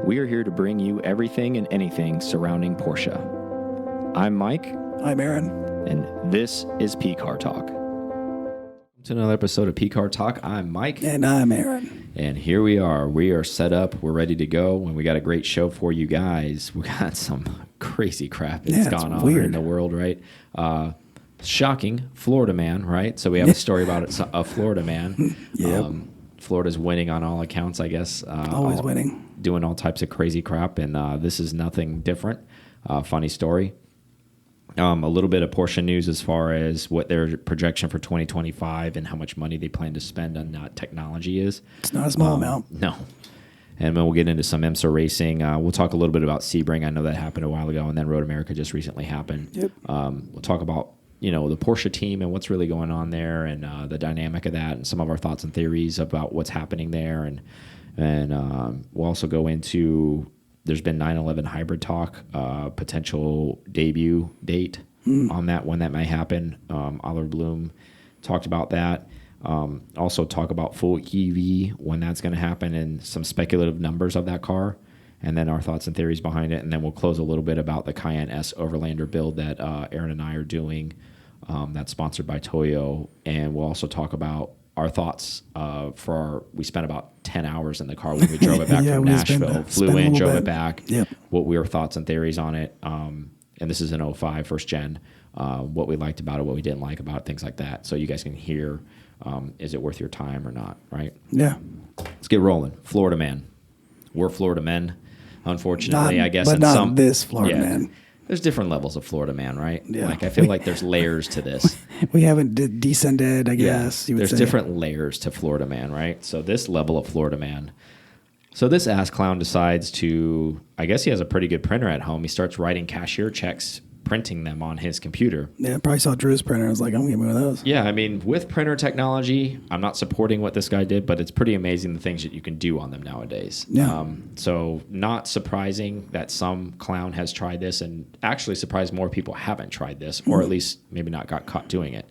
We are here to bring you everything and anything surrounding Porsche. I'm Mike. I'm Aaron. And this is P-Car Talk. To another episode of P-Car Talk. I'm Mike. And I'm Aaron. And here we are. We are set up. We're ready to go. And we got a great show for you guys. We got some crazy crap that's gone on in the world, right? Shocking. Florida man, right? So we have a story about a Florida man. Yep. Florida's winning on all accounts, I guess. Always winning. Doing all types of crazy crap. And this is nothing different. Funny story. A little bit of Porsche news as far as what their projection for 2025 and how much money they plan to spend on technology is. It's not a small amount. No. And then we'll get into some IMSA racing. We'll talk a little bit about Sebring. I know that happened a while ago, and then Road America just recently happened. Yep. We'll talk about the Porsche team and what's really going on there, and the dynamic of that, and some of our thoughts and theories about what's happening there, and we'll also go into. There's been 9/11 hybrid talk, potential debut date on that, when that may happen. Aller Bloom talked about that. Also talk about full EV, when that's going to happen, and some speculative numbers of that car, and then our thoughts and theories behind it. And then we'll close a little bit about the Cayenne S Overlander build that Aaron and I are doing. That's sponsored by Toyo. And we'll also talk about our thoughts we spent about 10 hours in the car when we drove it back from Nashville, flew in, drove it back, what were our thoughts and theories on it. And this is an 05 first gen, what we liked about it, what we didn't like about it, things like that. So you guys can hear, is it worth your time or not, right? Yeah. Let's get rolling. Florida man. We're Florida men, unfortunately, I guess. But not this Florida man. There's different levels of Florida man, right? Yeah. Like, I feel like there's layers to this. We haven't descended, I guess. There's different layers to Florida man, right? So this level of Florida man. So this ass clown decides to, I guess he has a pretty good printer at home. He starts writing cashier checks, printing them on his computer. Yeah, probably saw Drew's printer. I was like, I'm going to get one of those. Yeah, I mean, with printer technology, I'm not supporting what this guy did, but it's pretty amazing the things that you can do on them nowadays. Yeah. So not surprising that some clown has tried this, and actually surprised more people haven't tried this, or at least maybe not got caught doing it.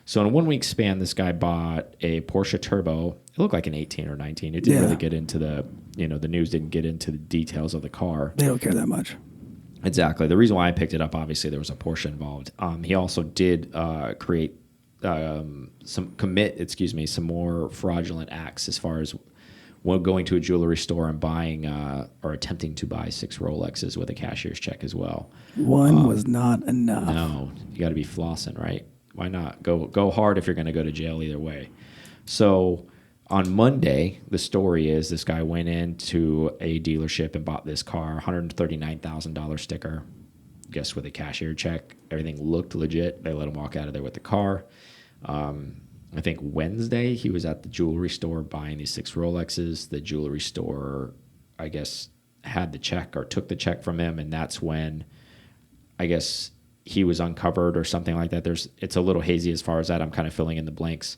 So in a 1 week span, this guy bought a Porsche Turbo. It looked like an 18 or 19. It didn't really get into the news didn't get into the details of the car. They don't care that much. Exactly. The reason why I picked it up, obviously, there was a Porsche involved. He also did create some more fraudulent acts as far as going to a jewelry store and buying or attempting to buy 6 Rolexes with a cashier's check as well. One was not enough. No, you got to be flossing, right? Why not? Go hard if you're going to go to jail either way. So on Monday, the story is this guy went into a dealership and bought this car, $139,000 sticker, guess with a cashier check. Everything looked legit. They let him walk out of there with the car. I think Wednesday he was at the jewelry store buying these 6 Rolexes. The jewelry store, I guess, had the check or took the check from him, and that's when, I guess, he was uncovered or something like that. It's a little hazy as far as that. I'm kind of filling in the blanks,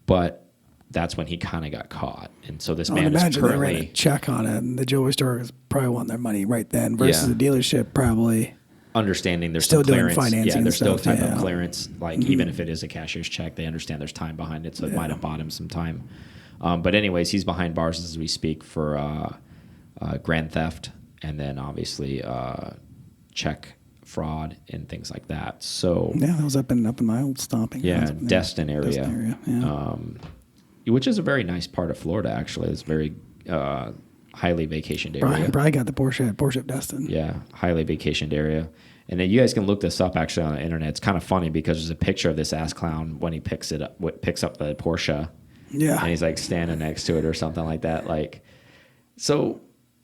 but that's when he kind of got caught. And so this man is currently... They ran a check on it, and the jewelry store is probably wanting their money right then versus the dealership probably... Understanding there's still some clearance. Doing financing there's still stuff, type of clearance. Like, even if it is a cashier's check, they understand there's time behind it, so it might have bought him some time. But anyways, he's behind bars as we speak for grand theft, and then obviously check fraud and things like that. So that was up in my old stomping. Destin area. Which is a very nice part of Florida, actually. It's very highly vacationed area. Probably got the Porsche at Destin. Yeah, highly vacationed area. And then you guys can look this up actually on the internet. It's kind of funny because there's a picture of this ass clown when he picks up the Porsche. Yeah. And he's like standing next to it or something like that. Like, so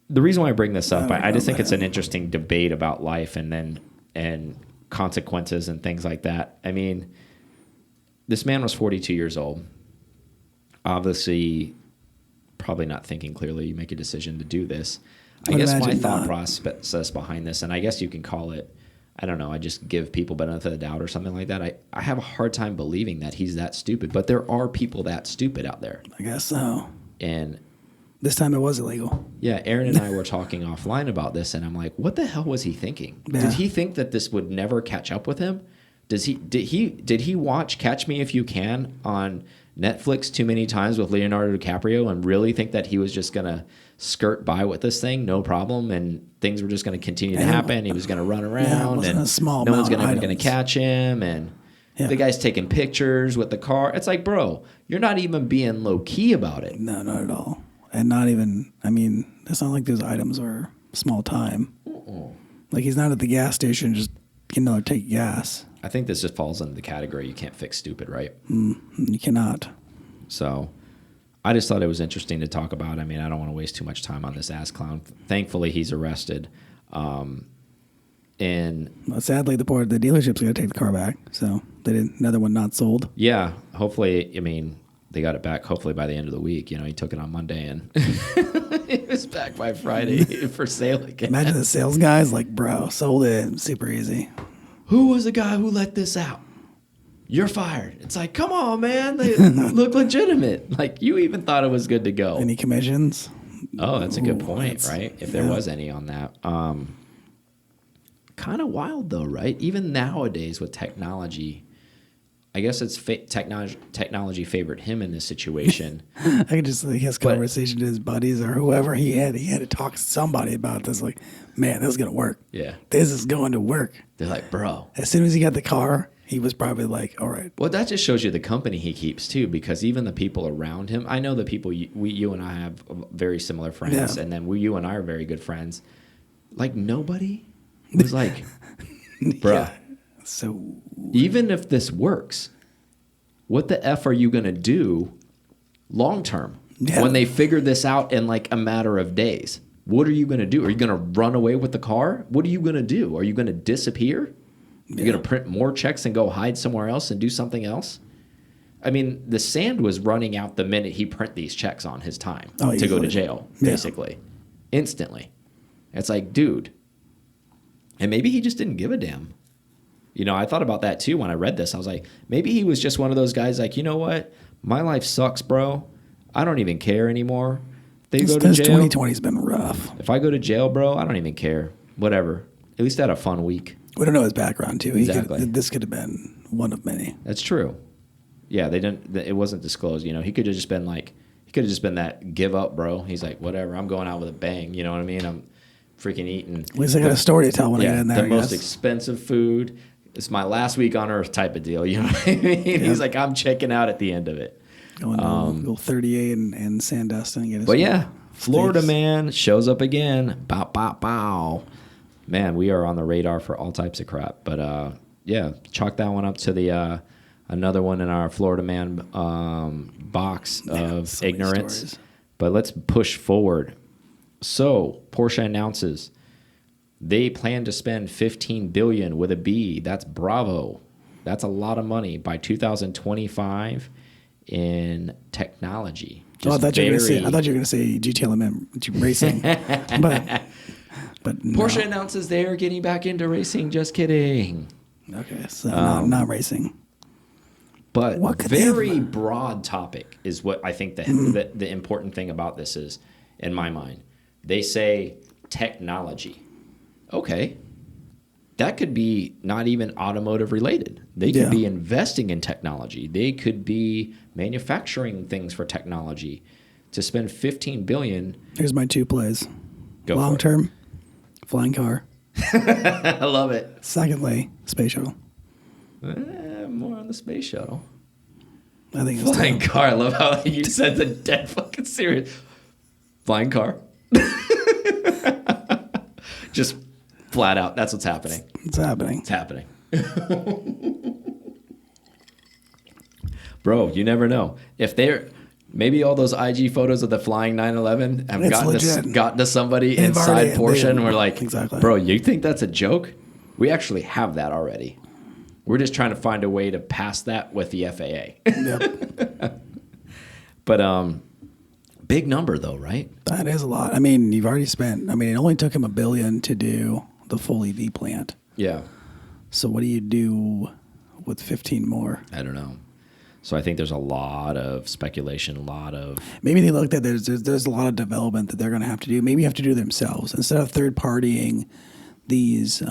the reason why I bring this up, I just think it's an interesting debate about life and consequences and things like that. I mean, this man was 42 years old. Obviously, probably not thinking clearly. You make a decision to do this. I guess my thought process behind this, and I guess you can call it, I don't know, I just give people benefit of the doubt or something like that. I have a hard time believing that he's that stupid, but there are people that stupid out there. I guess so. And this time it was illegal. Yeah, Aaron and I were talking offline about this, and I'm like, what the hell was he thinking? Yeah. Did he think that this would never catch up with him? Did he watch Catch Me If You Can on Netflix too many times with Leonardo DiCaprio and really think that he was just going to skirt by with this thing, no problem, and things were just going to continue to happen. He was going to run around, and no one's going to catch him, and the guy's taking pictures with the car. It's like, bro, you're not even being low-key about it. No, not at all. And not even, I mean, it's not like those items are small time. Like, he's not at the gas station just getting another take gas. I think this just falls into the category you can't fix stupid, right? You cannot. So I just thought it was interesting to talk about. I mean, I don't want to waste too much time on this ass clown. Thankfully, he's arrested. And sadly, the dealership's going to take the car back. So they did another one not sold. Yeah, hopefully, I mean, they got it back hopefully by the end of the week. You know, he took it on Monday and it was back by Friday for sale again. Imagine the sales guys like, bro, sold it super easy. Who was the guy who let this out? You're fired. It's like, come on, man. They look legitimate. Like, you even thought it was good to go. Any commissions? Oh, that's a good point, right? If there was any on that. Kind of wild, though, right? Even nowadays with technology, I guess it's technology favored him in this situation. I could just think his conversation to his buddies or whoever he had to talk to somebody about this. Like, man, this is going to work. Yeah. This is going to work. They're like, bro. As soon as he got the car, he was probably like, all right. Well, that just shows you the company he keeps, too, because even the people around him, I know the people, you and I have very similar friends, and then you and I are very good friends. Like, nobody was like, bro. Yeah. So even if this works, what the F are you going to do long term when they figure this out in like a matter of days? What are you going to do? Are you going to run away with the car? What are you going to do? Are you going to disappear? You're going to print more checks and go hide somewhere else and do something else? I mean, the sand was running out the minute he print these checks on his time to go to jail, basically, instantly. It's like, dude. And maybe he just didn't give a damn. You know, I thought about that too when I read this. I was like, maybe he was just one of those guys like, you know what? My life sucks, bro. I don't even care anymore. They go to jail. 2020's been rough. If I go to jail, bro, I don't even care. Whatever. At least I had a fun week. We don't know his background too. Exactly. This could have been one of many. That's true. Yeah, they didn't. It wasn't disclosed. You know, he could have just been like, that give up, bro. He's like, whatever. I'm going out with a bang. You know what I mean? I'm freaking eating. At least I got a story to tell when I get in there. The most expensive food. It's my last week on earth type of deal. You know what I mean? Yep. He's like, I'm checking out at the end of it. Going to go 38 and Sandustin and get his. But yeah, Florida man shows up again. Bow, bow, bow. Man, we are on the radar for all types of crap. But yeah, chalk that one up to the another one in our Florida man box of ignorance. But let's push forward. So Porsche announces they plan to spend $15 billion with a B. That's bravo. That's a lot of money by 2025 in technology. I thought you were going to say GTLM racing, but no. Porsche announces they are getting back into racing. Just kidding. Okay, so not racing. But very broad topic is what I think the important thing about this is, in my mind. They say technology. Okay. That could be not even automotive related. They could be investing in technology. They could be manufacturing things for technology. To spend $15 billion. Here's my two plays. Go long term, flying car. I love it. Secondly, space shuttle. More on the space shuttle. I think it's flying car. I love how you said the dead fucking serious. Flying car. Just flat out. That's what's happening. It's happening. It's happening. Bro, you never know. If they're maybe all those IG photos of the flying 911 have gotten to somebody inside Porsche and we're like, exactly. Bro, you think that's a joke? We actually have that already. We're just trying to find a way to pass that with the FAA. Yep. But big number though, right? That is a lot. I mean, you've already spent. I mean, it only took him $1 billion to do the full EV plant. Yeah. So what do you do with 15 more? I don't know. So I think there's a lot of speculation, maybe they looked at there's a lot of development that they're going to have to do. Maybe you have to do themselves instead of third partying these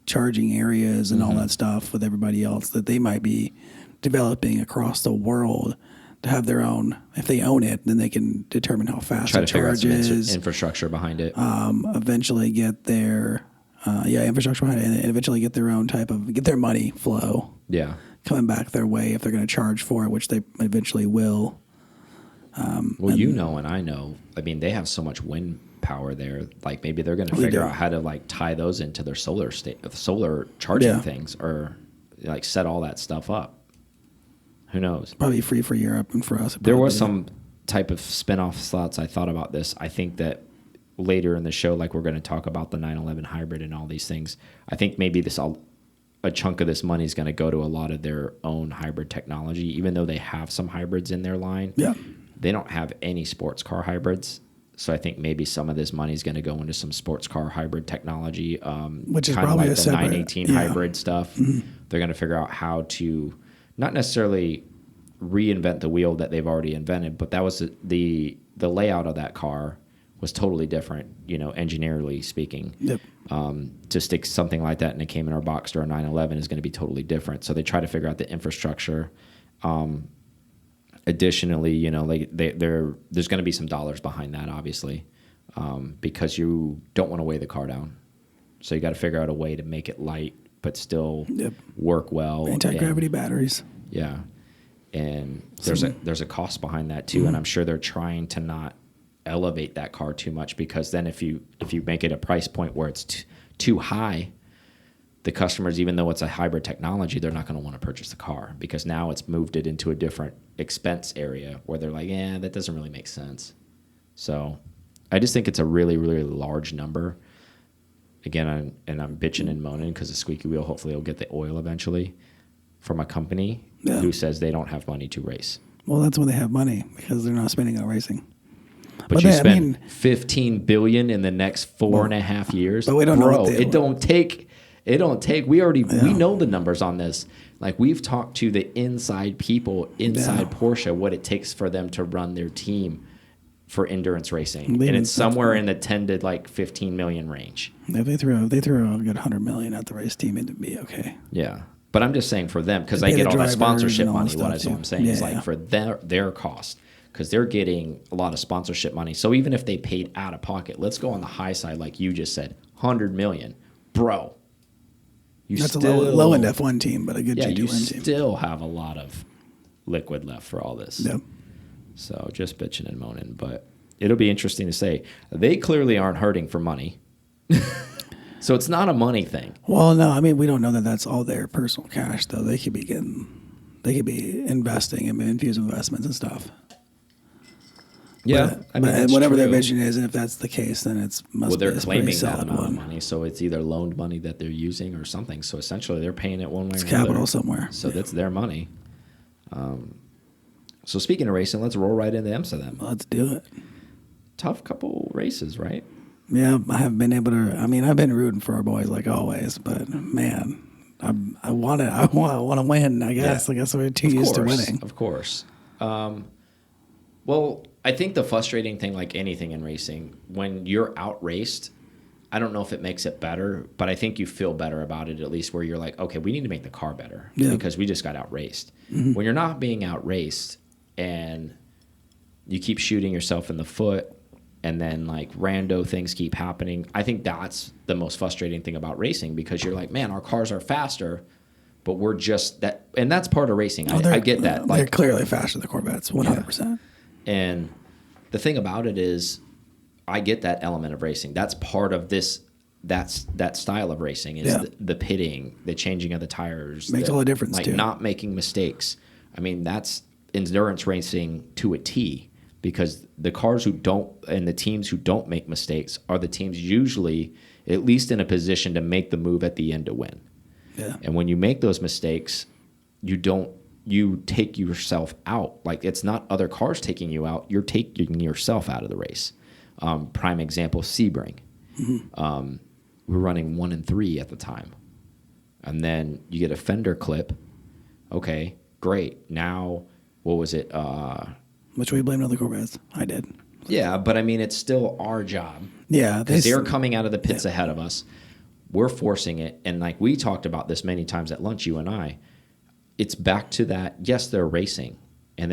charging areas and all that stuff with everybody else. That they might be developing across the world to have their own. If they own it, then they can determine how fast Try it to figure out some charges. infrastructure behind it. Eventually get their infrastructure behind it, and eventually get their own get their money flow. Yeah. Coming back their way if they're going to charge for it, which they eventually will. Well, and I know. I mean, they have so much wind power there. Like maybe they're going to figure out how to like tie those into their solar charging things, or like set all that stuff up. Who knows? Probably free for Europe and for us. There was some type of spin-off slots. I thought about this. I think that later in the show, like we're going to talk about the 911 hybrid and all these things. I think maybe a chunk of this money is going to go to a lot of their own hybrid technology, even though they have some hybrids in their line. Yeah. They don't have any sports car hybrids. So I think maybe some of this money is going to go into some sports car hybrid technology, which is kind of probably like the 918 hybrid stuff. They're going to figure out how to not necessarily reinvent the wheel that they've already invented, but that was the layout of that car was totally different, engineerily speaking. Yep. To stick something like that in a Cayman or Boxster or 911 is going to be totally different. So they try to figure out the infrastructure. Additionally, there's going to be some dollars behind that, obviously, because you don't want to weigh the car down. So you got to figure out a way to make it light but still work well. Anti-gravity batteries. Yeah, and there's a cost behind that too, and I'm sure they're trying to not elevate that car too much, because then if you make it a price point where it's too high, the customers, even though it's a hybrid technology, they're not going to want to purchase the car, because now it's moved it into a different expense area where they're like, that doesn't really make sense. So I just think it's a really, really large number. Again, I'm bitching and moaning because the squeaky wheel hopefully will get the oil eventually from a company who says they don't have money to race. Well, that's when they have money, because they're not spending on racing. But you spend $15 billion in the next 4.5 years. But we don't know. It don't take. We know the numbers on this. Like, we've talked to the inside people inside Porsche, what it takes for them to run their team for endurance racing, and it's somewhere in the 10 to like 15 million range. If they throw a good 100 million at the race team, it'd be okay. Yeah, but I'm just saying for them, because I get all the sponsorship money. What I'm saying is like for their cost, because they're getting a lot of sponsorship money. So even if they paid out of pocket, let's go on the high side, like you just said, 100 million, bro. That's a low end F1 team, but a good G2 team. You still have a lot of liquid left for all this. Yep. So just bitching and moaning, but it'll be interesting to say. They clearly aren't hurting for money. So it's not a money thing. Well, no, I mean, we don't know that that's all their personal cash, though. They could be investing and infuse investments and stuff. Yeah, but whatever their vision is, and if that's the case, then they're claiming that amount of money, so it's either loaned money that they're using or something. So essentially, they're paying it one way or another. It's capital somewhere. So that's their money. So speaking of racing, let's roll right into IMSA then. Let's do it. Tough couple races, right? Yeah, I haven't been able to. I mean, I've been rooting for our boys like always, but man, I want to win. I guess. Yeah. I guess we're too used to winning. Of course. Well, I think the frustrating thing, like anything in racing, when you're outraced, I don't know if it makes it better, but I think you feel better about it, at least where you're like, okay, we need to make the car better because we just got outraced. Mm-hmm. When you're not being outraced and you keep shooting yourself in the foot and then like rando things keep happening, I think that's the most frustrating thing about racing, because you're like, man, our cars are faster, but we're just that, and that's part of racing. I get that. They're clearly faster than the Corvettes, 100%. Yeah. And the thing about it is, I get that element of racing. That's part of this. That style of racing is the pitting, the changing of the tires. Makes all the difference, like too. Not making mistakes. I mean, that's endurance racing to a T, because the cars who don't and the teams who don't make mistakes are the teams usually at least in a position to make the move at the end to win. Yeah. And when you make those mistakes, you take yourself out. Like, it's not other cars taking you out. You're taking yourself out of the race. Prime example, Sebring. Mm-hmm. We were running 1 and 3 at the time. And then you get a fender clip. Okay, great. Now, what was it? Which we blamed on the Corvettes. I did. Yeah, but I mean, it's still our job. Yeah. Because they're coming out of the pits ahead of us. We're forcing it. And like we talked about this many times at lunch, you and I. it's back to that. Yes, they're racing, and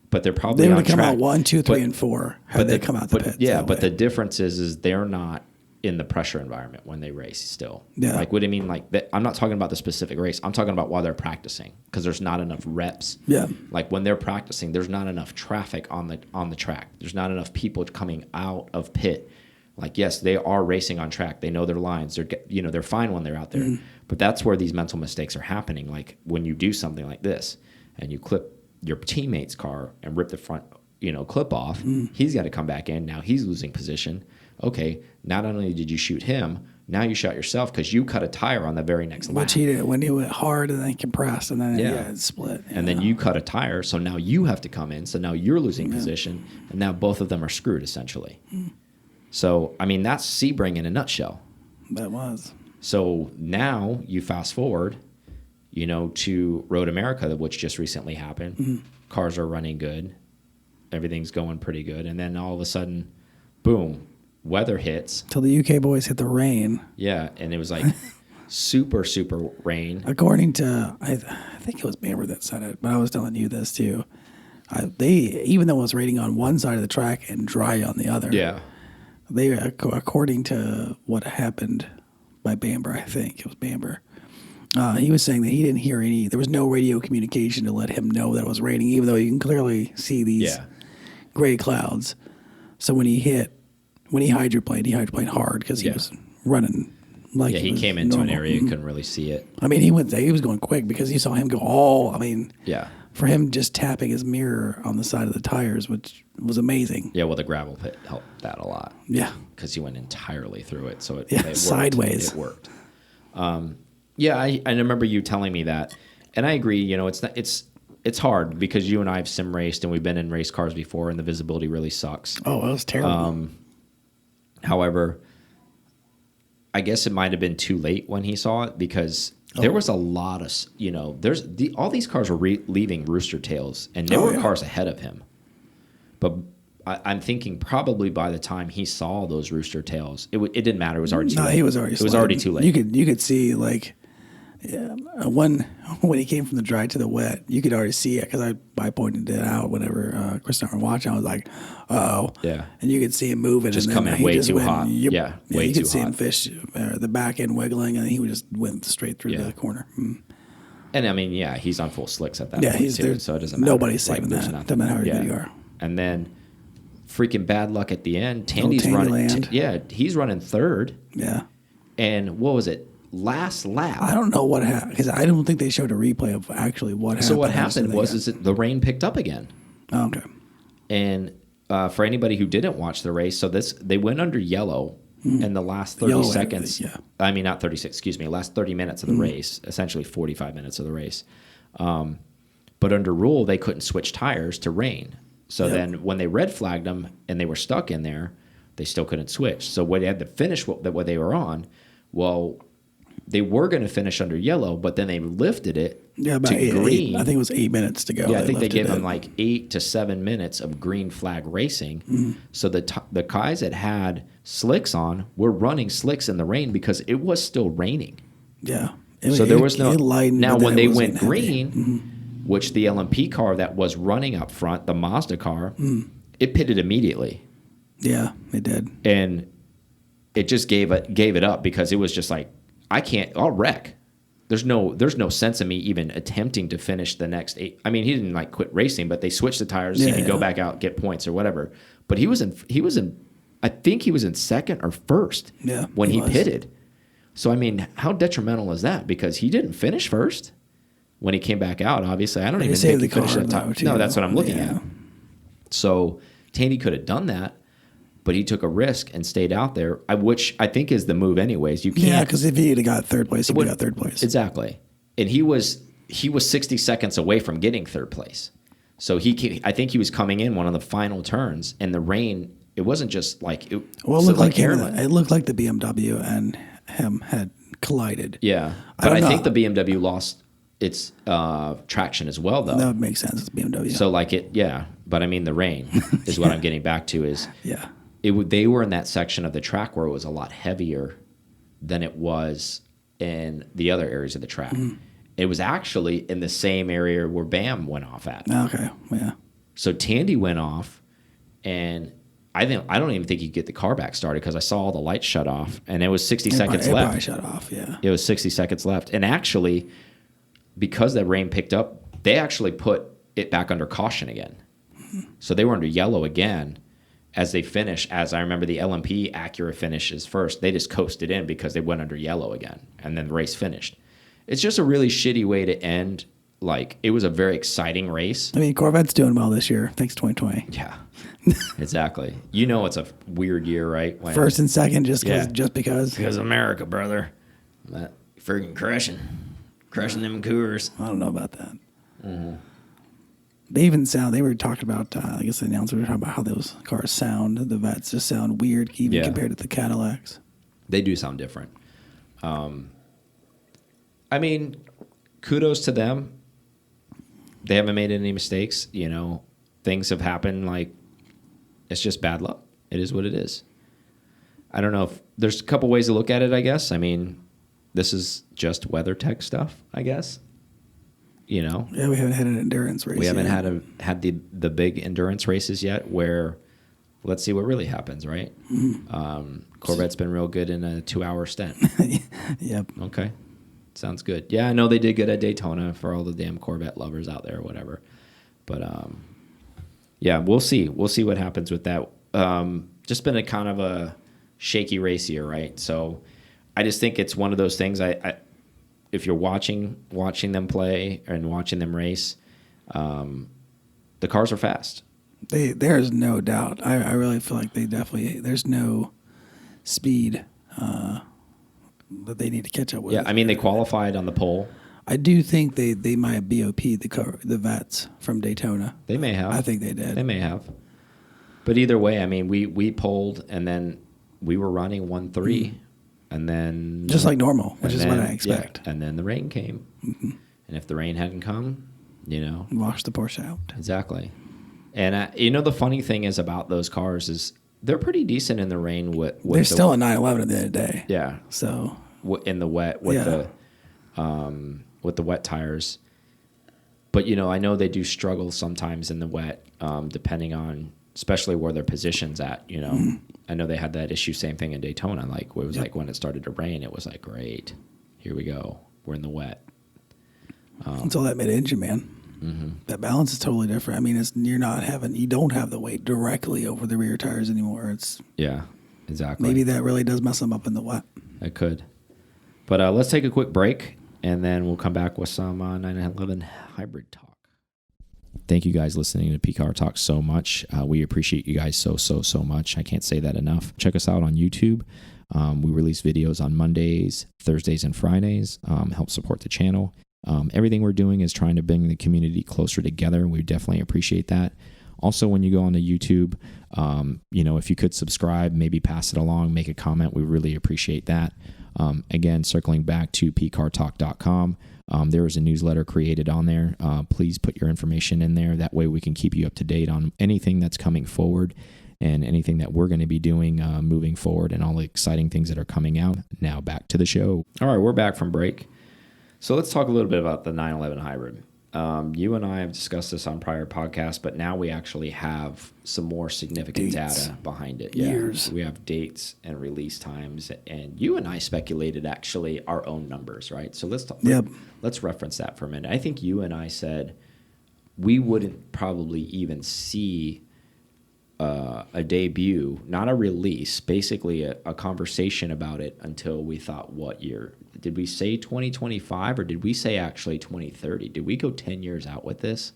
but they're probably they on would have come track. out 1, 2, 3, and 4 had they come out the pits. Yeah, but the difference is they're not in the pressure environment when they race still. Yeah. Like, what do you mean? Like, I'm not talking about the specific race. I'm talking about while they're practicing, because there's not enough reps. Yeah. Like, when they're practicing, there's not enough traffic on the track. There's not enough people coming out of pit. Like, yes, they are racing on track. They know their lines. They're fine when they're out there. But that's where these mental mistakes are happening. Like, when you do something like this and you clip your teammate's car and rip the front, clip off, he's got to come back in. Now he's losing position. Okay, not only did you shoot him, now you shot yourself because you cut a tire on the very next lap. Which he did when he went hard and then compressed and then it split. And then you cut a tire, so now you have to come in. So now you're losing position, and now both of them are screwed essentially. So, I mean, that's Sebring in a nutshell. That was. So now you fast forward, to Road America, which just recently happened. Cars are running good. Everything's going pretty good. And then all of a sudden, boom, weather hits. Till the UK boys hit the rain. Yeah, and it was like super, super rain. According to, I think it was Bamber that said it, but I was telling you this too. Even though it was raining on one side of the track and dry on the other. Yeah. They, according to what happened by Bamber, I think it was Bamber, he was saying that he didn't hear there was no radio communication to let him know that it was raining, even though you can clearly see these gray clouds. So when he hydroplaned hard because he was running like he came into an area and couldn't really see it. I mean, he was going quick because you saw him go yeah. For him just tapping his mirror on the side of the tires, which was amazing. Yeah, well, the gravel pit helped that a lot. Yeah. Because he went entirely through it, so it worked. Sideways. It worked. I remember you telling me that, and I agree. It's hard because you and I have sim raced and we've been in race cars before, and the visibility really sucks. Oh, it was terrible. However, I guess it might have been too late when he saw it because there was a lot of all these cars were leaving Rooster Tails, and there were cars ahead of him. But I'm thinking probably by the time he saw those Rooster Tails, it didn't matter. It was already too late. He was already. It was already too late. You could see when he came from the dry to the wet, you could already see it because I pointed it out whenever Chris and I were watching. I was like, "Oh, yeah," and you could see him moving, just and coming way too hot. Way you could too see hot. him fish the back end wiggling, and he would just went straight through the corner. And I mean, he's on full slicks at that point too, so it doesn't matter. Nobody's saving that. Doesn't matter how good you are. And then, freaking bad luck at the end. Tandy's running. He's running third. Yeah. And what was it? Last lap. I don't know what happened because I don't think they showed a replay of actually what happened. So what happened was the rain picked up again. Oh, okay. And for anybody who didn't watch the race, so they went under yellow in the last 30 seconds. I mean, not 36. Excuse me. Last 30 minutes of the race, essentially 45 minutes of the race. But under rule, they couldn't switch tires to rain. So then when they red flagged them and they were stuck in there, they still couldn't switch. So they had to finish what they were on. Well, they were going to finish under yellow, but then they lifted it to green. I think it was 8 minutes to go. Yeah, I think they gave them like 8 to 7 minutes of green flag racing. So the guys that had slicks on were running slicks in the rain because it was still raining. Yeah. So there was no. Now, when they went green, which the LMP car that was running up front, the Mazda car, it pitted immediately. Yeah, it did. And it just gave it up because it was just like, I'll wreck. There's no sense of me even attempting to finish the next 8. I mean, he didn't like quit racing, but they switched the tires so he could go back out, get points or whatever. But he was in I think he was in second or first when he pitted. So I mean, how detrimental is that? Because he didn't finish first when he came back out. Obviously, I don't even think he finished at the top. No, that's what I'm looking at. So Tandy could have done that. But he took a risk and stayed out there, which I think is the move anyways. You can't. Yeah, because if he had got third place, he would have got third place. Exactly. And he was 60 seconds away from getting third place. So I think he was coming in one of the final turns, and the rain, it wasn't just like it. Well, it looked like it looked like the BMW and him had collided. Yeah, but I think the BMW lost its traction as well, though. That would make sense. It's BMW. So like but I mean the rain is what I'm getting back to is. Yeah. They were in that section of the track where it was a lot heavier than it was in the other areas of the track. It was actually in the same area where Bam went off at. Okay, yeah. So Tandy went off, and I don't even think you could get the car back started because I saw all the lights shut off, and it was 60 seconds It left. probably shut off, yeah. It was 60 seconds left. And actually, because that rain picked up, they actually put it back under caution again. So they were under yellow again as they finished. As I remember, the LMP Acura finishes first. They just coasted in because they went under yellow again, and then the race finished. It's just a really shitty way to end. Like, it was a very exciting race. I mean, Corvette's doing well this year, thanks to 2020. Yeah, exactly. You know it's a weird year, right? When, First and second, just Yeah. because. Because America, brother. That friggin' crushing them Coors. I don't know about that. They were talking about, I guess the announcers were talking about how those cars sound. The Vets just sound weird, even compared to the Cadillacs. They do sound different. I mean, kudos to them. They haven't made any mistakes. You know, things have happened. Like, it's just bad luck. It is what it is. I don't know if there's a couple ways to look at it, I guess. I mean, this is just WeatherTech stuff, I guess. You know? Yeah, we haven't had an endurance race. We haven't yet. had the big endurance races yet where let's see what really happens, right? Corvette's been real good in a 2-hour stint. Yep. Okay. Sounds good. Yeah, I know they did good at Daytona for all the damn Corvette lovers out there or whatever. But, yeah, we'll see. We'll see what happens with that. Just been a kind of a shaky race here, right? So I just think it's one of those things. If you're watching them play and watching them race, the cars are fast. There's no doubt. I really feel like there's no speed that they need to catch up with. Yeah, I mean, they qualified on the pole. I do think they might have BOP'd the Vets from Daytona. They may have. I think they did. They may have. But either way, I mean, we polled, and then we were running 1-3, and then... Just like normal, which is what I expect. Yeah, and then the rain came. And if the rain hadn't come, you know... Wash the Porsche out. Exactly. And, you know, the funny thing is about those cars is they're pretty decent in the rain. They're still a 911 at the end of the day. Yeah. So... In the wet, with the wet tires. But, you know, I know they do struggle sometimes in the wet, depending on... especially where their position's at, you know. I know they had that issue, same thing in Daytona. Like, it was like when it started to rain, it was like, great, here we go. We're in the wet. It's all that mid-engine, man. That balance is totally different. I mean, you don't have the weight directly over the rear tires anymore. It's Yeah, exactly. maybe that really does mess them up in the wet. It could. But let's take a quick break, and then we'll come back with some 911 hybrid talk. Thank you guys listening to PCAR Talk so much. We appreciate you guys so much. I can't say that enough. Check us out on YouTube. We release videos on Mondays, Thursdays, and Fridays. Help support the channel. Everything we're doing is trying to bring the community closer together. We definitely appreciate that. Also, when you go onto YouTube, you know, if you could subscribe, maybe pass it along, make a comment, we really appreciate that. Again, circling back to pcartalk.com. There is a newsletter created on there. Please put your information in there. That way we can keep you up to date on anything that's coming forward and anything that we're going to be doing moving forward and all the exciting things that are coming out. Now back to the show. All right, we're back from break. So let's talk a little bit about the 911 hybrid. You and I have discussed this on prior podcasts, but now we actually have some more significant data behind it. Years. We have dates and release times, and you and I speculated actually our own numbers, right? So let's talk. Yep. Let's reference that for a minute. I think you and I said we wouldn't probably even see a debut, not a release, basically a conversation about it until we thought, what year? Did we say 2025 or did we say actually 2030? Did we go 10 years out with this?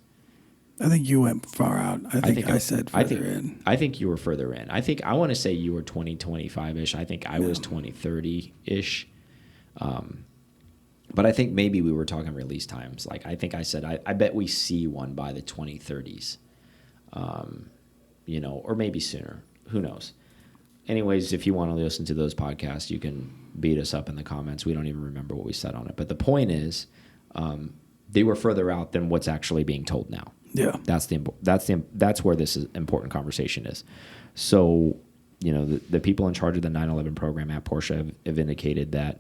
I think you went far out. I think I said further in. I think you were further in. I want to say you were 2025-ish. I think I was 2030-ish. But I think maybe we were talking release times. Like I think I said, I bet we see one by the 2030s. You know, or maybe sooner. Who knows? Anyways, if you want to listen to those podcasts, you can beat us up in the comments. We don't even remember what we said on it. But the point is, they were further out than what's actually being told now. Yeah, that's where this important conversation is. So, you know, the people in charge of the 911 program at Porsche have indicated that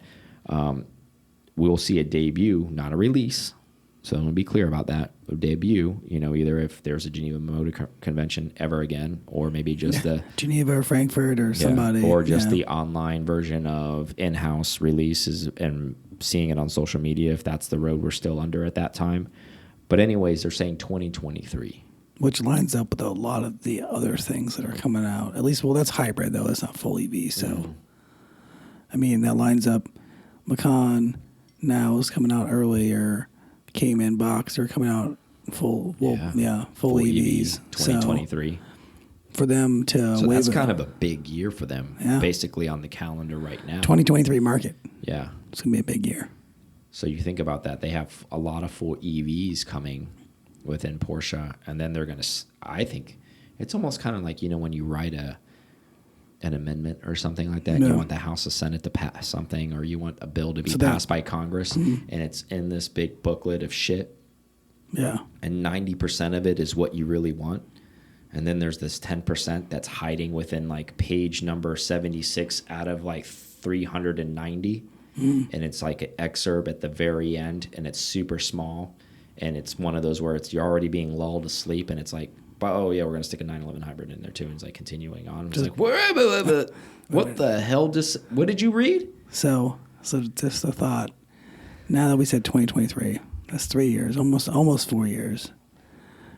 we'll see a debut, not a release. So I'm going to be clear about that. A debut, either if there's a Geneva Motor Convention ever again, or maybe just the Geneva or Frankfurt or somebody. or just the online version of in-house releases and seeing it on social media if that's the road we're still under at that time. But anyways, they're saying 2023. Which lines up with a lot of the other things that are coming out. At least, well, that's hybrid, though. That's not full EV. So, I mean, that lines up. Macan now is coming out earlier. Cayman Box are coming out full EVs. 2023. So for them to so that's kind of a big year for them, basically on the calendar right now. 2023 market. Yeah. It's going to be a big year. So you think about that. They have a lot of full EVs coming within Porsche, and then they're going to, I think, it's almost kind of like, when you write an amendment or something like that. No. You want the House of Senate to pass something, or you want a bill to be passed by Congress, and it's in this big booklet of shit. Yeah. And 90% of it is what you really want. And then there's this 10% that's hiding within like page number 76 out of like 390. And it's like an excerpt at the very end, and it's super small. And it's one of those where you're already being lulled to sleep, and it's like, oh yeah, we're gonna stick a 911 hybrid in there too. And it's like continuing on. It's like, what the hell? What did you read? So just a thought. Now that we said 2023, that's 3 years, almost 4 years.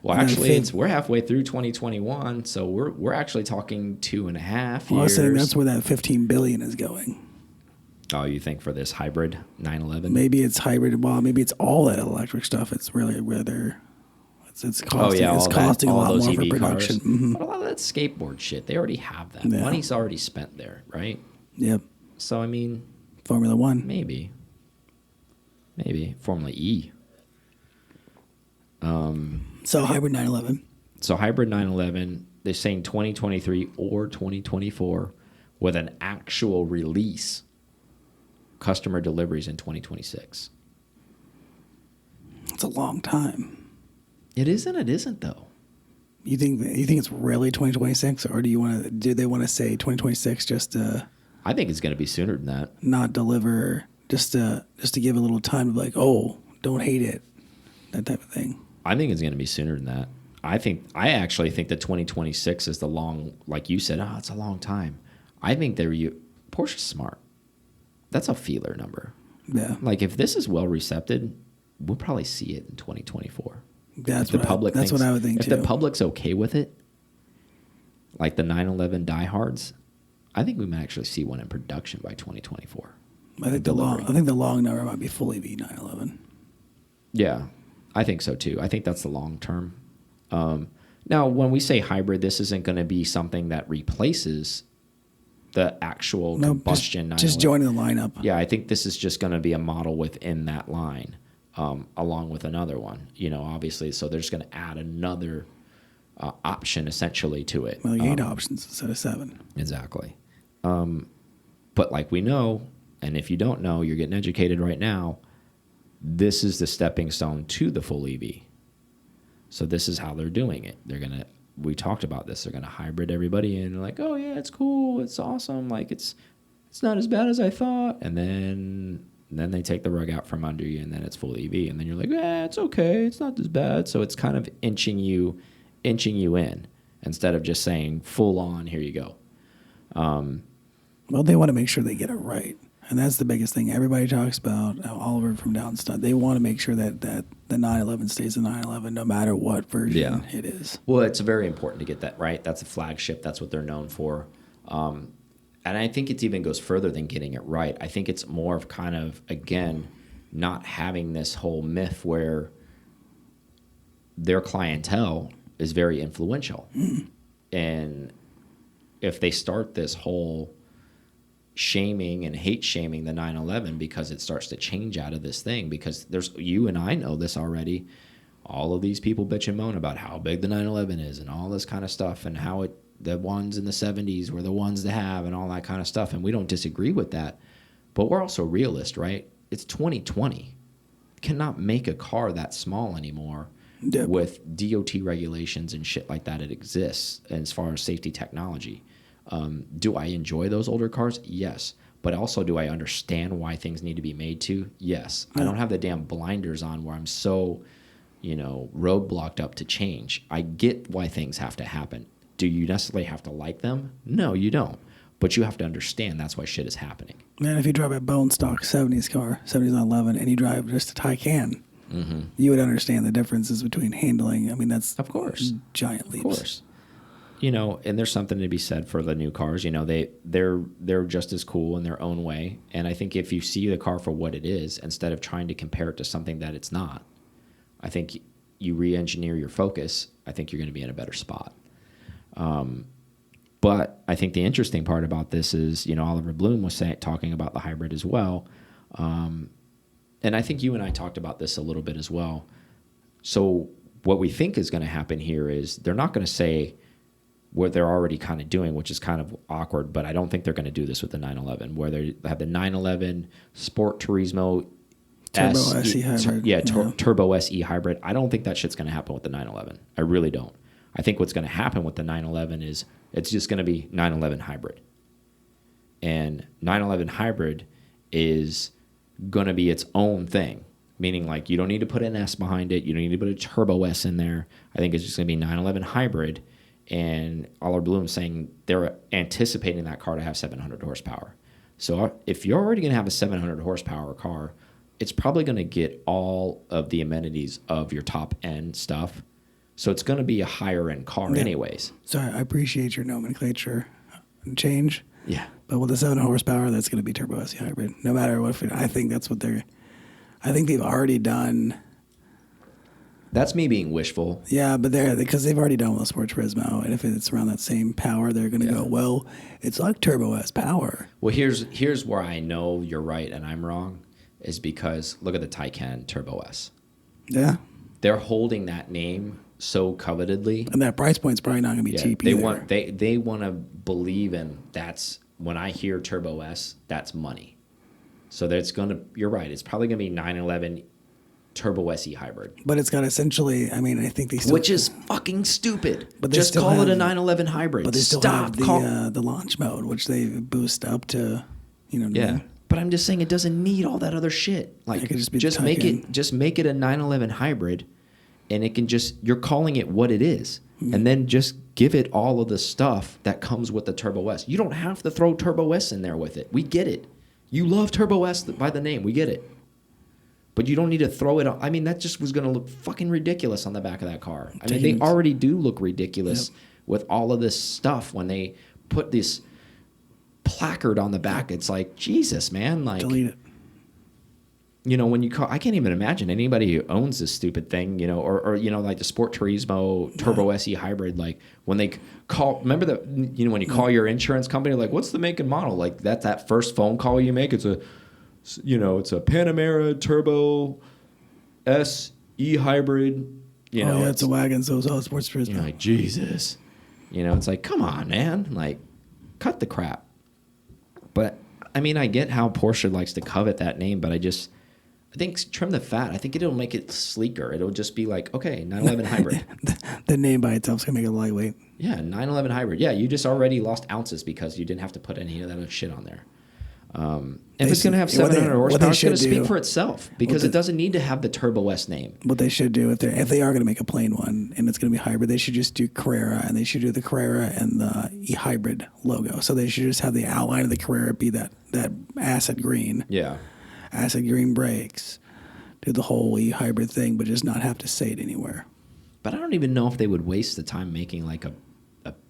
Well, actually, we're halfway through 2021, so we're actually talking 2.5 years. Well, I was saying that's where that $15 billion is going. Oh, you think for this hybrid 911? Maybe it's hybrid. Well, maybe it's all that electric stuff. It's really where they're. It's costing. It's costing a lot more for production. Mm-hmm. But a lot of that skateboard shit, they already have that. Yeah. Money's already spent there, right? Yep. So I mean, Formula One. Maybe Formula E. So hybrid 911. So hybrid 911. They're saying 2023 or 2024 with an actual release. Customer deliveries in 2026. It's a long time. It isn't. It isn't though. You think it's really 2026, or do they want to say 2026 just to? I think it's going to be sooner than that. Not deliver, just to give a little time to don't hate it, that type of thing. I think it's going to be sooner than that. I actually think that 2026 is the long, like you said. It's a long time. I think Porsche's smart. That's a feeler number. Yeah. Like if this is well recepted, we'll probably see it in 2024. That's what I would think too. If the public's okay with it, like the 911 diehards, I think we might actually see one in production by 2024. I think the long number might be full EV 911. Yeah, I think so too. I think that's the long term. Now, when we say hybrid, this isn't going to be something that replaces the actual combustion. Just joining the lineup. Yeah, I think this is just going to be a model within that line, along with another one. Obviously, so they're just going to add another option essentially to it. Well, 8 options instead of 7. Exactly. But like we know, and if you don't know, you're getting educated right now. This is the stepping stone to the full EV. So this is how they're doing it. We talked about this. They're going to hybrid everybody in. Like, oh yeah, it's cool, it's awesome. Like it's not as bad as I thought. And then they take the rug out from under you, and then it's full EV. And then you're like, it's okay, it's not as bad. So it's kind of inching you in instead of just saying full on. Here you go. Well, they want to make sure they get it right. And that's the biggest thing everybody talks about. Oliver from Downstud, they want to make sure that the 911 stays the 911 no matter what version it is. Well, it's very important to get that right. That's a flagship. That's what they're known for. And I think it even goes further than getting it right. I think it's more of kind of, again, not having this whole myth where their clientele is very influential. And if they start this whole shaming and hate shaming the 911 because it starts to change out of this thing, because you and I know this already, all of these people bitch and moan about how big the 911 is and all this kind of stuff, and how the ones in the 70s were the ones to have and all that kind of stuff, and we don't disagree with that, but we're also realist, right? It's 2020. You cannot make a car that small anymore. Yep. With DOT regulations and shit like that. It exists as far as safety technology. Do I enjoy those older cars? Yes. But also, do I understand why things need to be made to? Yes. I don't have the damn blinders on where I'm so, roadblocked up to change. I get why things have to happen. Do you necessarily have to like them? No, you don't. But you have to understand that's why shit is happening. Man, if you drive a bone stock 70s car, 70s 11, and you drive just a Taycan, you would understand the differences between handling. I mean, that's of course giant leaps. Of course. And there's something to be said for the new cars. They're just as cool in their own way. And I think if you see the car for what it is, instead of trying to compare it to something that it's not, I think you re-engineer your focus. I think you're going to be in a better spot. But I think the interesting part about this is, Oliver Bloom was talking about the hybrid as well. And I think you and I talked about this a little bit as well. So what we think is going to happen here is they're not going to say what they're already kind of doing, which is kind of awkward, but I don't think they're going to do this with the 911, where they have the 911 Sport Turismo Turbo SE hybrid. Turbo SE hybrid. I don't think that shit's going to happen with the 911. I really don't. I think what's going to happen with the 911 is it's just going to be 911 hybrid. And 911 hybrid is going to be its own thing, meaning like you don't need to put an S behind it. You don't need to put a Turbo S in there. I think it's just going to be 911 hybrid. And Oliver Bloom saying they're anticipating that car to have 700 horsepower. So if you're already going to have a 700 horsepower car, it's probably going to get all of the amenities of your top end stuff. So it's going to be a higher end car anyways. So I appreciate your nomenclature change. Yeah. But with the 700 horsepower, that's going to be Turbo SE hybrid. No matter what, I think that's what I think they've already done. That's me being wishful. Yeah, but because they've already done with the Sport Turismo, and if it's around that same power, they're going to go, well, it's like Turbo S power. Well, here's where I know you're right and I'm wrong, is because look at the Taycan Turbo S. Yeah. They're holding that name so covetedly, and that price point's probably not going to be cheap either. They want to believe in that's when I hear Turbo S, that's money. So that's you're right. It's probably going to be 911 Turbo SE hybrid. But it's got essentially, I mean, I think they still... Which is fucking stupid. But just call it a 911 hybrid. But they still have the launch mode, which they boost up to, Yeah. But I'm just saying it doesn't need all that other shit. Like, it could just be make it a 911 hybrid, and it can you're calling it what it is. Mm-hmm. And then just give it all of the stuff that comes with the Turbo S. You don't have to throw Turbo S in there with it. We get it. You love Turbo S by the name. We get it. But you don't need to throw it on. I mean, that just was going to look fucking ridiculous on the back of that car. I mean, they already do look ridiculous with all of this stuff when they put this placard on the back. It's like, Jesus, man. Like, delete it. When you call, I can't even imagine anybody who owns this stupid thing, or like the Sport Turismo Turbo SE hybrid, like when they call, remember that, when you call your insurance company, like, what's the make and model? Like that's that first phone call you make. It's a Panamera Turbo SE hybrid. It's a wagon, so it's all Sports Turismo. You're like, Jesus. It's like, come on, man. Like, cut the crap. But, I mean, I get how Porsche likes to covet that name, but I think trim the fat. I think it'll make it sleeker. It'll just be like, okay, 911 hybrid. The name by itself is going to make it lightweight. Yeah, 911 hybrid. Yeah, you just already lost ounces because you didn't have to put any of that other shit on there. If it's going to have 700 horsepower, it's going to speak for itself because it doesn't need to have the Turbo S name. What they should do, if they are going to make a plain one and it's going to be hybrid, they should just do Carrera, and they should do the Carrera and the e-hybrid logo. So they should just have the outline of the Carrera be that acid green. Yeah. Acid green brakes. Do the whole e-hybrid thing, but just not have to say it anywhere. But I don't even know if they would waste the time making like a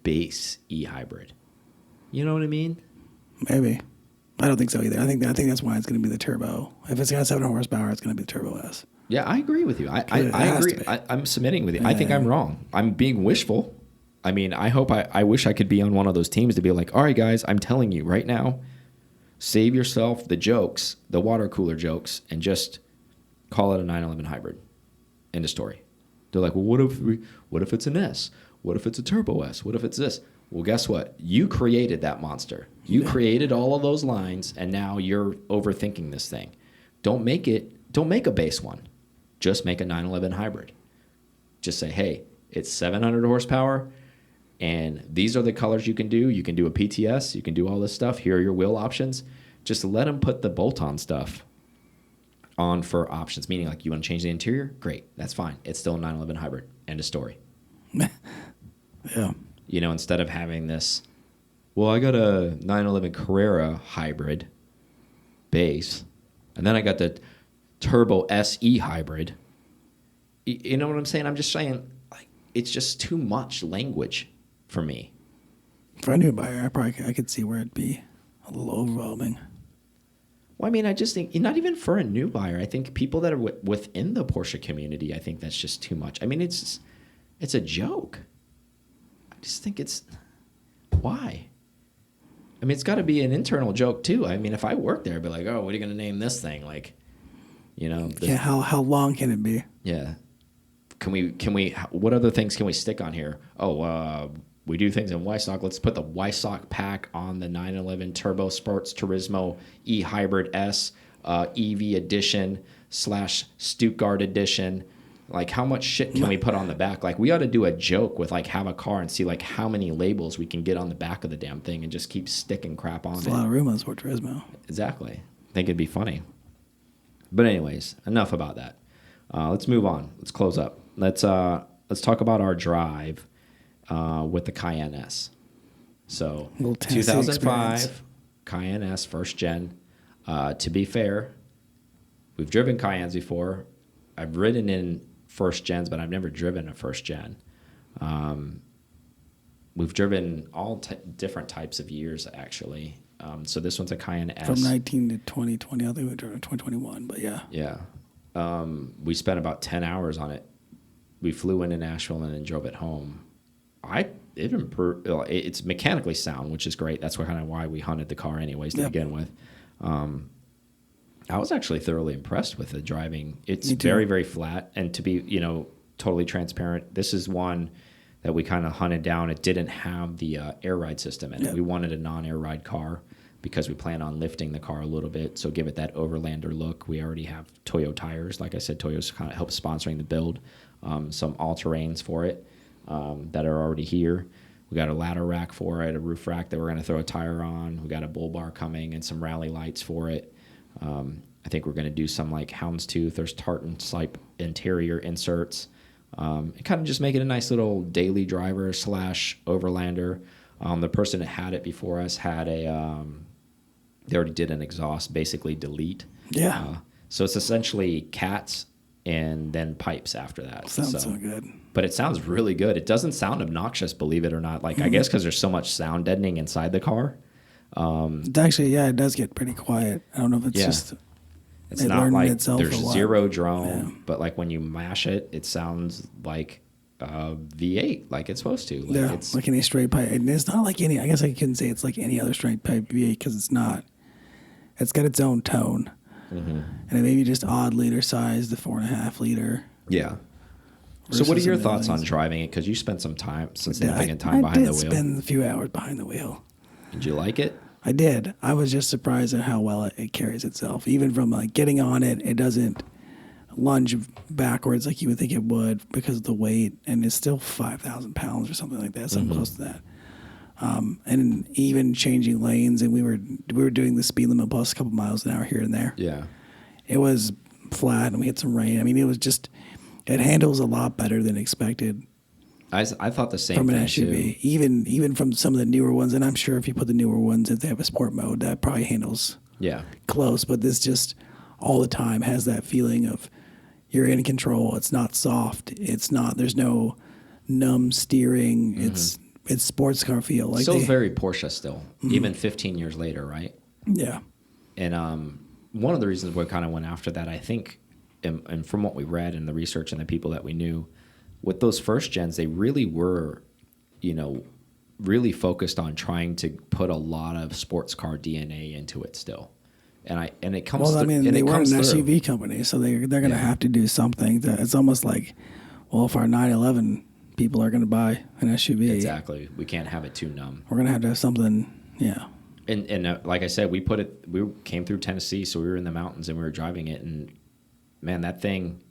base e-hybrid. You know what I mean? Maybe. I don't think so either. I think that's why it's going to be the turbo. If it's got 700 horsepower, it's going to be the Turbo S. Yeah, I agree with you. I agree. I'm submitting with you. Yeah. I think I'm wrong. I'm being wishful. I mean, I wish I could be on one of those teams to be like, all right, guys, I'm telling you right now, save yourself the jokes, the water cooler jokes, and just call it a 911 hybrid. End of story. They're like, well, what if it's an S? What if it's a Turbo S? What if it's this? Well, guess what? You created that monster. You created all of those lines, and now you're overthinking this thing. Don't make a base one. Just make a 911 hybrid. Just say, hey, it's 700 horsepower, and these are the colors you can do. You can do a PTS. You can do all this stuff. Here are your wheel options. just let them put the bolt-on stuff on for options. Meaning, like, you want to change the interior? Great, that's fine. It's still a 911 hybrid. End of story. Yeah. You know, instead of having this, well, I got a 911 Carrera hybrid base, and then I got the Turbo SE hybrid. You know what I'm saying? I'm just saying, like, it's just too much language for me. For a new buyer, I could see where it'd be a little overwhelming. Well, I mean, I just think, not even for a new buyer. I think people that are within the Porsche community, I think that's just too much. I mean, it's a joke. I just think it's, why? I mean, it's got to be an internal joke too. I mean, if I worked there, I'd be like, oh, what are you going to name this thing? Like, you know. Yeah, how long can it be? Yeah. Can we, what other things can we stick on here? Oh, we do things in Weissach. Let's put the Weissach pack on the 911 Turbo Sports Turismo E-Hybrid S EV edition / Stuttgart edition. Like, how much shit can we put on the back? Like, we ought to do a joke with, like, have a car and see, like, how many labels we can get on the back of the damn thing and just keep sticking crap on it. There's a lot of room on Sport Turismo. Exactly. I think it'd be funny. But anyways, enough about that. Let's move on. Let's close up. Let's talk about our drive with the Cayenne S. So 2005 experience. Cayenne S first gen. To be fair, we've driven Cayennes before. I've ridden in first gens, but I've never driven a first gen. We've driven all different types of years, actually. So this one's a Cayenne S. From 19 to 2020. I think we drove in 2021, but yeah. Yeah. We spent about 10 hours on it. We flew into Nashville and then drove it home. It's mechanically sound, which is great. That's kind of why we hunted the car anyways to begin with. I was actually thoroughly impressed with the driving. It's very, very flat. And to be, totally transparent, this is one that we kind of hunted down. It didn't have the air ride system in it. We wanted a non-air ride car because we plan on lifting the car a little bit, so give it that overlander look. We already have Toyo tires. Like I said, Toyo's kind of helped sponsoring the build. Some all-terrains for it that are already here. We got a ladder rack for it, a roof rack that we're going to throw a tire on. We got a bull bar coming and some rally lights for it. I think we're going to do some like houndstooth or tartan type interior inserts. And kind of just make it a nice little daily driver / overlander. The person that had it before us had they already did an exhaust, basically delete. Yeah. So it's essentially cats and then pipes after that. Sounds so good. But it sounds really good. It doesn't sound obnoxious, believe it or not. Like, I guess because there's so much sound deadening inside the car. It's actually, it does get pretty quiet. I don't know if it's just... It's not like there's zero drone, but like when you mash it, it sounds like V8, like it's supposed to. Like it's like any straight pipe. And it's not like any, I guess I couldn't say it's like any other straight pipe V8 because it's not. It's got its own tone. And it may be just odd liter size, the 4.5 liter. Yeah. So what are your thoughts on driving it? Because you spent some significant time behind the wheel. I did spend a few hours behind the wheel. Did you like it? I did. I was just surprised at how well it carries itself. Even from like getting on it, it doesn't lunge backwards like you would think it would because of the weight, and it's still 5,000 pounds or something like that, something close to that. And even changing lanes, and we were doing the speed limit plus a couple miles an hour here and there. Yeah, it was flat, and we had some rain. I mean, it handles a lot better than expected. I thought the same from an thing SUV, too. Even from some of the newer ones, and I'm sure if you put the newer ones, if they have a sport mode, that probably handles close. But this just all the time has that feeling of you're in control. It's not soft. It's not. There's no numb steering. It's sports car feel. Like still very Porsche still, even 15 years later, right? Yeah. And one of the reasons we kind of went after that, I think, and from what we read and the research and the people that we knew. With those first gens, they really were, really focused on trying to put a lot of sports car DNA into it still, and it comes. Well, I mean, they were an SUV company, so they're going to have to do something. It's almost like, well, if our 911 people are going to buy an SUV, exactly, we can't have it too numb. We're going to have something, And like I said, we came through Tennessee, so we were in the mountains and we were driving it, and man, that thing,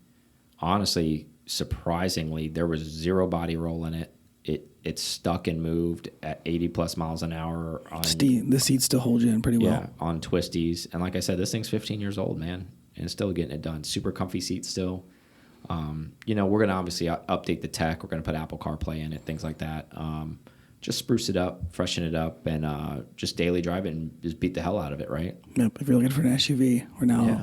honestly. Surprisingly, there was zero body roll in it. it's stuck and moved at 80 plus miles an hour on The seats still hold you in pretty well. yeah, on twisties. And like I said, this thing's 15 years old, man, and it's still getting it done. Super comfy seats still. You know, we're going to obviously update the tech. We're going to put Apple CarPlay in it, things like that. Just spruce it up, freshen it up, and just daily drive it and just beat the hell out of it, right? Yep. If you're looking for an SUV,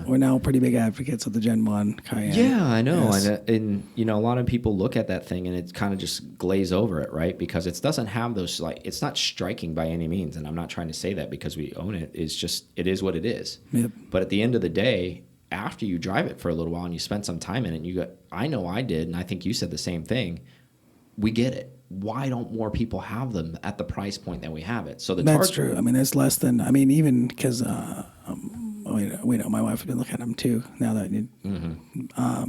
we're now pretty big advocates of the Gen 1 Cayenne. Yeah, I know. S. And you know, a lot of people look at that thing and it kind of just glaze over it, right? Because it doesn't have those, like, it's not striking by any means. And I'm not trying to say that because we own it. It's just, it is what it is. Yep. But at the end of the day, after you drive it for a little while and you spend some time in it, and you go, I know I did, and I think you said the same thing. We get it. Why don't more people have them at the price point that we have it? So that's true. I mean, it's less than. I mean, even because we know my wife has been looking at them too. Now that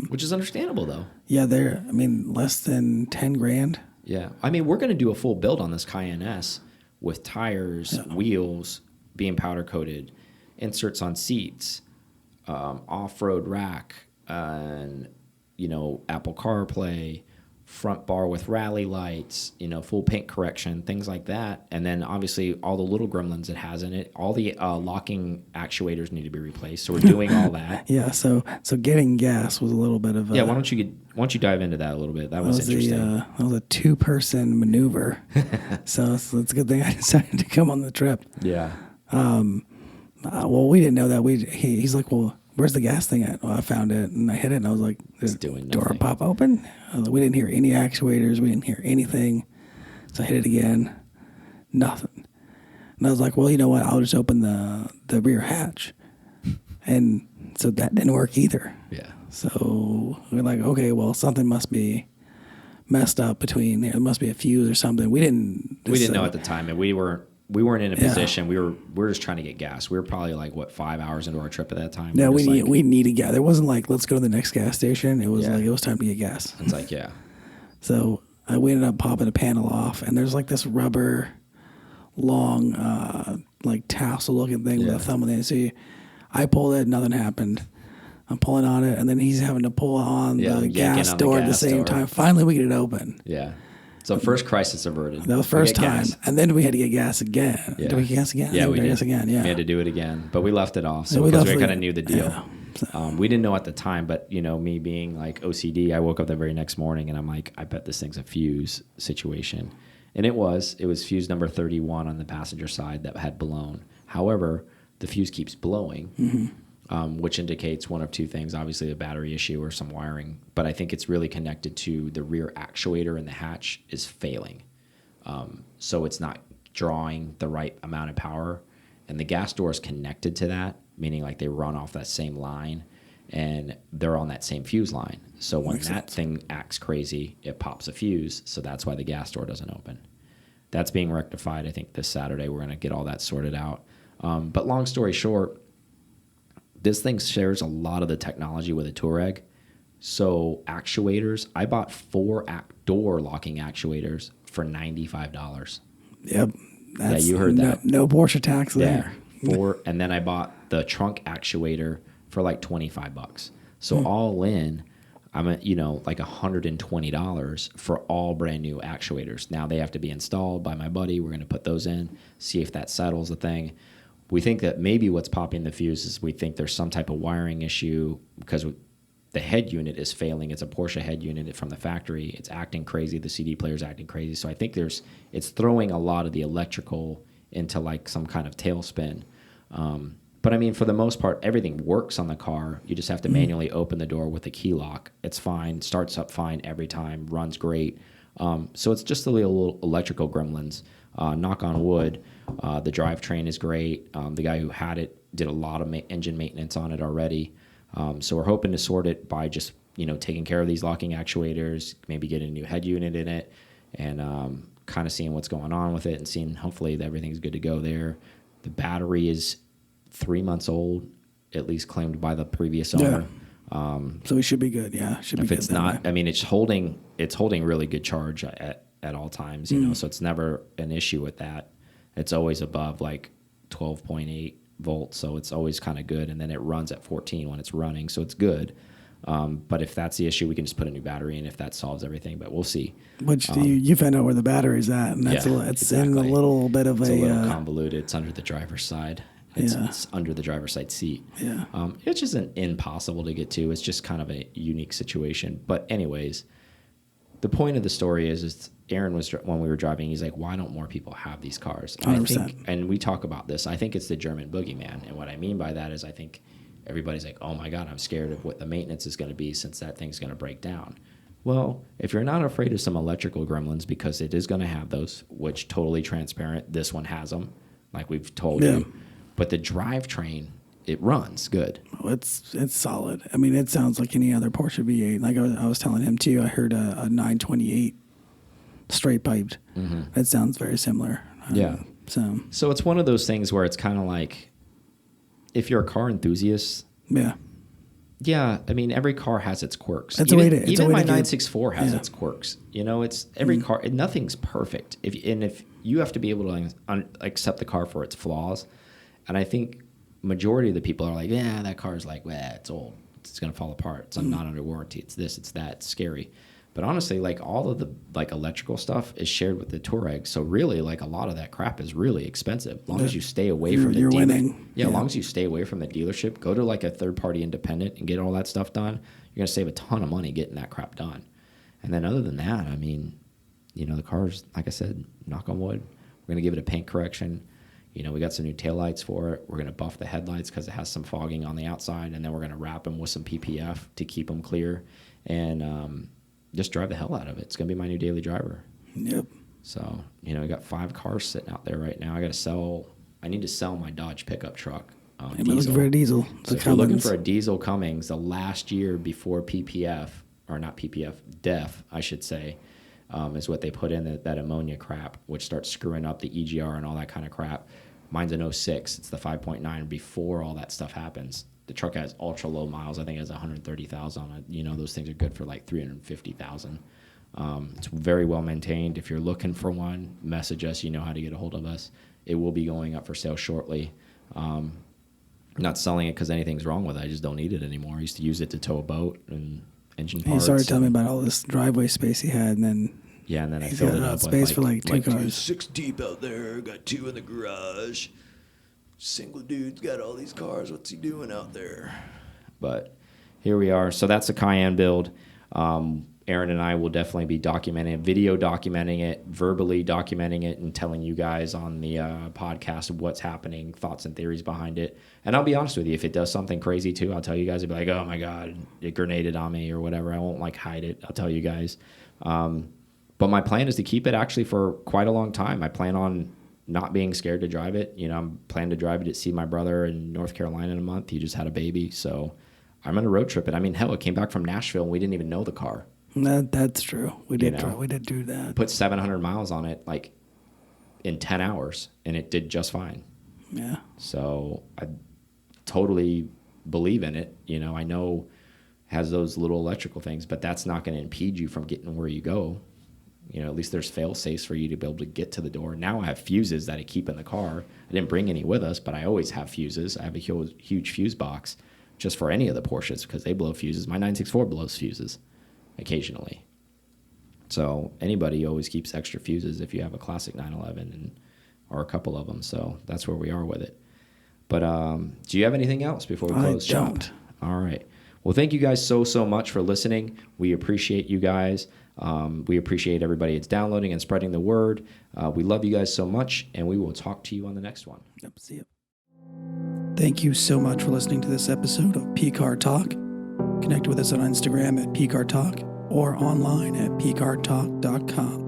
which is understandable though. Yeah, they're. I mean, less than 10 grand. Yeah, I mean, we're going to do a full build on this Cayenne S with tires, wheels being powder coated, inserts on seats, off-road rack, and you know, Apple CarPlay. Front bar with rally lights, you know, full paint correction, things like that. And then obviously all the little gremlins it has in it. All the locking actuators need to be replaced. So we're doing all that. Yeah. So getting gas was a little bit of a, yeah. Why don't you dive into that a little bit? That was interesting. That was a 2-person maneuver. so it's a good thing I decided to come on the trip. Yeah. Well, we didn't know that. He's like, well, where's the gas thing at? Well, I found it and I hit it and I was like, it's doing door nothing. Pop open? We didn't hear any actuators. We didn't hear anything. So I hit it again. Nothing. And I was like, well, you know what? I'll just open the rear hatch. And so that didn't work either. Yeah. So we're like, okay, well, something must be messed up between there. There must be a fuse or something. We didn't know at the time, and we weren't in a position. We were just trying to get gas. We were probably like 5 hours into our trip at that time. No, we needed gas. It wasn't like let's go to the next gas station. It was like it was time to get gas. It's like So we ended up popping a panel off, and there's like this rubber, long, like tassel looking thing with a thumb on it. So I pulled it, nothing happened. I'm pulling on it, and then he's having to pull on the gas door at the same time. Finally, we get it open. Yeah. So first crisis averted. That was first time. Gas. And then we had to get gas again. Yeah. Did we get gas again? Yeah, we did. Gas again, yeah. We had to do it again. But we left it off because we kind of knew the deal. Yeah. So. We didn't know at the time, but, you know, me being like OCD, I woke up the very next morning and I'm like, I bet this thing's a fuse situation. And it was fuse number 31 on the passenger side that had blown. However, the fuse keeps blowing, which indicates one of two things, obviously a battery issue or some wiring. But I think it's really connected to the rear actuator in the hatch is failing. So it's not drawing the right amount of power. And the gas door is connected to that, meaning like they run off that same line and they're on that same fuse line. So when that thing acts crazy, it pops a fuse. So that's why the gas door doesn't open. That's being rectified. I think this Saturday we're going to get all that sorted out. But long story short, this thing shares a lot of the technology with a Touareg. So actuators, I bought 4 door locking actuators for $95. Yep. Yeah, you heard that. No Porsche tax there. 4, and then I bought the trunk actuator for like $25. So all in, I'm at, you know, like $120 for all brand new actuators. Now they have to be installed by my buddy. We're going to put those in, see if that settles the thing. We think that maybe what's popping the fuse is we think there's some type of wiring issue because the head unit is failing. It's a Porsche head unit from the factory. It's acting crazy. The CD player's acting crazy. So I think it's throwing a lot of the electrical into like some kind of tailspin. But I mean, for the most part, everything works on the car. You just have to manually open the door with a key lock. It's fine. Starts up fine every time. Runs great. So it's just the little electrical gremlins. Knock on wood. The drivetrain is great. The guy who had it did a lot of engine maintenance on it already. So we're hoping to sort it by just, you know, taking care of these locking actuators, maybe getting a new head unit in it, and kind of seeing what's going on with it and seeing hopefully that everything's good to go there. The battery is 3 months old, at least claimed by the previous owner. Yeah. So we should be good. Yeah, should be good. If it's not, I mean, it's holding really good charge at all times, you know, so it's never an issue with that. It's always above like 12.8 volts, so it's always kind of good. And then it runs at 14 when it's running, so it's good. But if that's the issue, we can just put a new battery in if that solves everything. But we'll see. Which you find out where the battery's at, and that's it's in a little bit of it's a little convoluted. It's under the driver's side. It's under the driver's side seat. Yeah. It isn't impossible to get to. It's just kind of a unique situation. But anyways, the point of the story is Aaron was, when we were driving, he's like, why don't more people have these cars? And 100%. I think, and we talk about this, I think it's the German boogeyman. And what I mean by that is I think everybody's like, oh my God, I'm scared of what the maintenance is going to be since that thing's going to break down. Well, if you're not afraid of some electrical gremlins, because it is going to have those, which totally transparent, this one has them, like we've told you. But the drivetrain, it runs good. Oh, it's solid. I mean, it sounds like any other Porsche V8. Like I was telling him too, I heard a 928 straight piped. Mm-hmm. It sounds very similar. So it's one of those things where it's kind of like, if you're a car enthusiast, yeah. I mean, every car has its quirks. That's even my 964 has its quirks. You know, it's every car. Nothing's perfect. If you have to be able to accept the car for its flaws, and I think majority of the people are like, yeah, that car is like, it's old. It's gonna fall apart. It's not under warranty. It's this. It's that. It's scary. But honestly, like all of the electrical stuff is shared with the Touareg. So really, like a lot of that crap is really expensive. As long as you stay away from the dealer. Winning. Yeah, as long as you stay away from the dealership, go to like a third-party independent and get all that stuff done. You're gonna save a ton of money getting that crap done. And then other than that, I mean, you know, the car's, like I said, knock on wood, we're gonna give it a paint correction. You know, we got some new taillights for it. We're gonna buff the headlights because it has some fogging on the outside, and then we're gonna wrap them with some PPF to keep them clear. And just drive the hell out of it. It's going to be my new daily driver. Yep. So, you know, I got 5 cars sitting out there right now. I need to sell my Dodge pickup truck. I'm looking for a diesel. So if you're looking for a diesel Cummins, the last year before PPF, or not PPF, DEF, I should say, is what they put in that ammonia crap, which starts screwing up the EGR and all that kind of crap. Mine's an 06. It's the 5.9 before all that stuff happens. The truck has ultra low miles. I think it has 130,000 on it. You know, those things are good for like 350,000. It's very well maintained. If you're looking for one, message us. You know how to get a hold of us. It will be going up for sale shortly. I'm not selling it because anything's wrong with it. I just don't need it anymore. I used to use it to tow a boat and engine parts. He started telling me about all this driveway space he had, and then I filled it up space for like 2 cars. 6 deep out there. Got 2 in the garage. Single dude's got all these cars. What's he doing out there? But here we are. So that's a Cayenne build. Aaron and I will definitely be documenting it, video documenting it, verbally documenting it, and telling you guys on the podcast what's happening, thoughts and theories behind it. And I'll be honest with you, if it does something crazy too, I'll tell you guys. I'll be like, oh my God, it grenaded on me or whatever. I won't hide it. I'll tell you guys. But my plan is to keep it actually for quite a long time. I plan on not being scared to drive it. You know, I'm planning to drive it to see my brother in North Carolina in a month. He just had a baby, so I'm going to road trip it. I mean, hell, it came back from Nashville and we didn't even know the car. That's true. We did do that. Put 700 miles on it like in 10 hours, and it did just fine. Yeah. So I totally believe in it. You know, I know it has those little electrical things, but that's not going to impede you from getting where you go. You know, at least there's fail-safes for you to be able to get to the door. Now I have fuses that I keep in the car. I didn't bring any with us, but I always have fuses. I have a huge fuse box just for any of the Porsches because they blow fuses. My 964 blows fuses occasionally. So anybody always keeps extra fuses if you have a classic 911 or a couple of them. So that's where we are with it. But do you have anything else before we close shop? All right. Well, thank you guys so much for listening. We appreciate you guys. We appreciate everybody that's downloading and spreading the word. We love you guys so much, and we will talk to you on the next one. Yep, see you. Thank you so much for listening to this episode of PCAR Talk. Connect with us on Instagram at PCAR Talk or online at pcartalk.com.